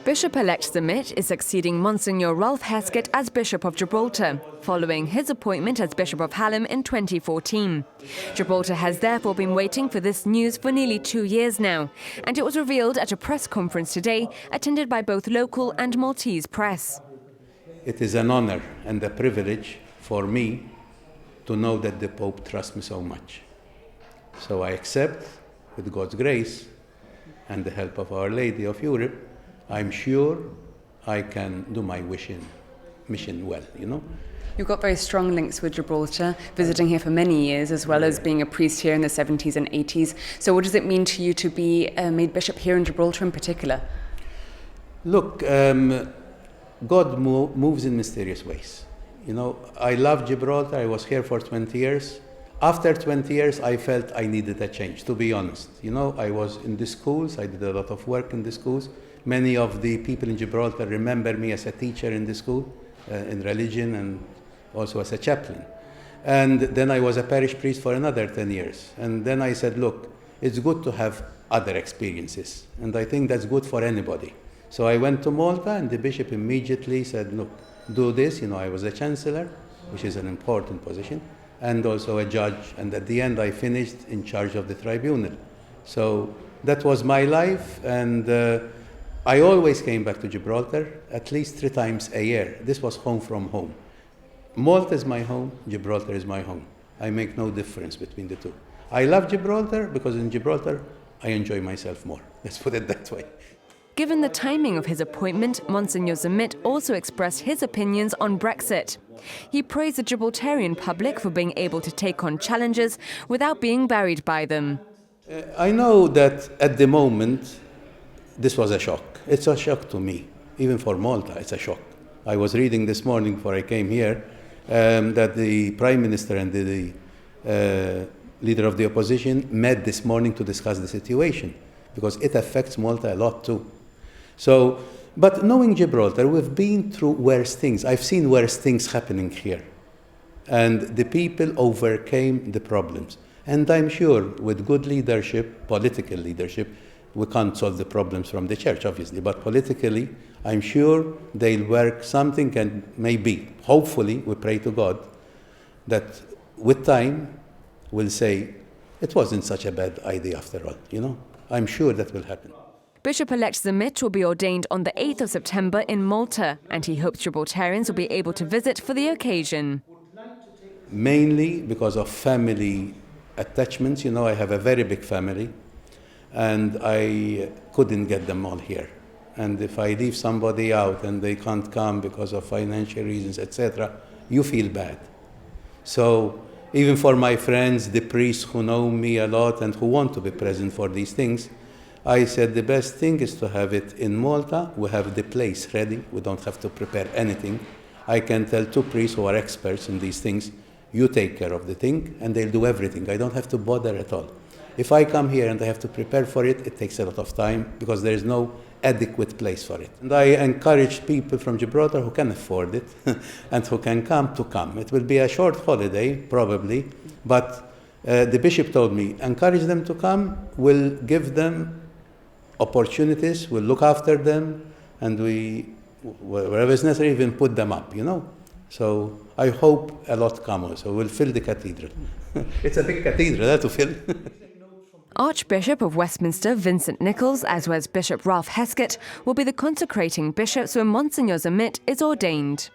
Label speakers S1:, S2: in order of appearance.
S1: Bishop-elect Zammitt is succeeding Monsignor Ralph Heskett as Bishop of Gibraltar, following his appointment as Bishop of Hallam in 2014. Gibraltar has therefore been waiting for this news for nearly 2 years now, and it was revealed at a press conference today, attended by both local and Maltese press.
S2: It is an honor and a privilege for me to know that the Pope trusts me so much. So I accept, with God's grace and the help of Our Lady of Europe, I'm sure I can do my mission well,
S3: You've got very strong links with Gibraltar, visiting here for many years, as well as being a priest here in the 70s and 80s. So what does it mean to you to be made bishop here in Gibraltar in particular?
S2: Look, God moves in mysterious ways. I love Gibraltar. I was here for 20 years. After 20 years, I felt I needed a change, to be honest. I was in the schools. I did a lot of work in the schools. Many of the people in Gibraltar remember me as a teacher in the school, in religion, and also as a chaplain. And then I was a parish priest for another 10 years. And then I said, look, it's good to have other experiences. And I think that's good for anybody. So I went to Malta, and the bishop immediately said, look, do this. I was a chancellor, which is an important position, and also a judge. And at the end, I finished in charge of the tribunal. So that was my life. And I always came back to Gibraltar at least 3 times a year. This was home from home. Malta is my home, Gibraltar is my home. I make no difference between the two. I love Gibraltar because in Gibraltar I enjoy myself more. Let's put it that way.
S1: Given the timing of his appointment, Monsignor Zammitt also expressed his opinions on Brexit. He praised the Gibraltarian public for being able to take on challenges without being buried by them.
S2: I know that at the moment this was a shock. It's a shock to me. Even for Malta, it's a shock. I was reading this morning before I came here that the Prime Minister and the leader of the opposition met this morning to discuss the situation, because it affects Malta a lot too. So, but knowing Gibraltar, we've been through worse things. I've seen worse things happening here. And the people overcame the problems. And I'm sure with good leadership, political leadership, we can't solve the problems from the church, obviously, but politically, I'm sure they'll work something, and maybe, hopefully, we pray to God that with time, we'll say, it wasn't such a bad idea after all, I'm sure that will happen.
S1: Bishop-elect Zammitt will be ordained on the 8th of September in Malta, and he hopes Gibraltarians will be able to visit for the occasion.
S2: Mainly because of family attachments. I have a very big family, and I couldn't get them all here. And if I leave somebody out and they can't come because of financial reasons, etc., you feel bad. So even for my friends, the priests who know me a lot and who want to be present for these things, I said the best thing is to have it in Malta. We have the place ready. We don't have to prepare anything. I can tell 2 priests who are experts in these things, you take care of the thing, and they'll do everything. I don't have to bother at all. If I come here and I have to prepare for it, it takes a lot of time because there is no adequate place for it. And I encourage people from Gibraltar who can afford it and who can come to come. It will be a short holiday, probably, but the bishop told me, encourage them to come, we'll give them opportunities, we'll look after them, and we, wherever it's necessary, even put them up, So I hope a lot come also. We'll fill the cathedral. It's a big cathedral to fill.
S1: Archbishop of Westminster Vincent Nichols, as well as Bishop Ralph Heskett, will be the consecrating bishops when Monsignor Zammitt is ordained.